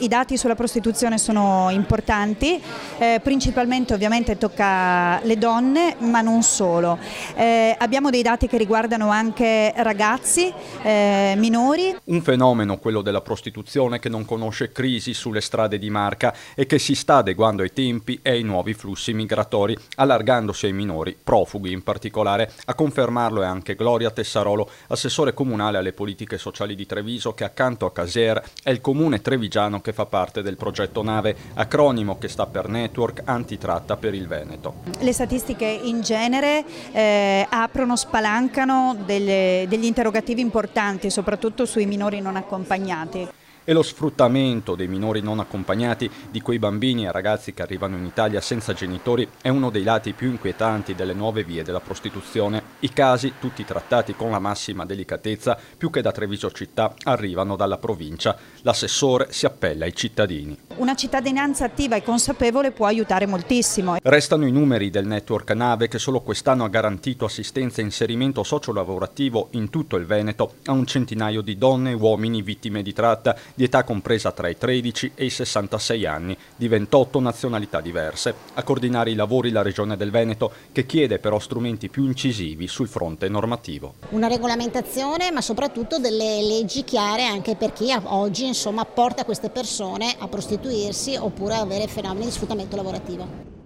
I dati sulla prostituzione sono importanti, principalmente ovviamente tocca le donne, ma non solo. Abbiamo dei dati che riguardano anche ragazzi, minori. Un fenomeno, quello della prostituzione, che non conosce crisi sulle strade di Marca e che si sta adeguando ai tempi e ai nuovi flussi migratori, allargandosi ai minori, profughi in particolare. A confermarlo è anche Gloria Tessarolo, assessore comunale alle politiche sociali di Treviso, che accanto a Caser è il comune trevigiano che fa parte del progetto Nave, acronimo che sta per Network Antitratta per il Veneto. Le statistiche in genere spalancano degli interrogativi importanti, soprattutto sui minori non accompagnati. E lo sfruttamento dei minori non accompagnati, di quei bambini e ragazzi che arrivano in Italia senza genitori, è uno dei lati più inquietanti delle nuove vie della prostituzione. I casi, tutti trattati con la massima delicatezza, più che da Treviso città, arrivano dalla provincia. L'assessore si appella ai cittadini. Una cittadinanza attiva e consapevole può aiutare moltissimo. Restano i numeri del network Nave, che solo quest'anno ha garantito assistenza e inserimento sociolavorativo in tutto il Veneto a un centinaio di donne e uomini vittime di tratta, di età compresa tra i 13 e i 66 anni, di 28 nazionalità diverse. A coordinare i lavori la Regione del Veneto, che chiede però strumenti più incisivi sul fronte normativo. Una regolamentazione, ma soprattutto delle leggi chiare anche per chi oggi porta queste persone a prostituirsi oppure a avere fenomeni di sfruttamento lavorativo.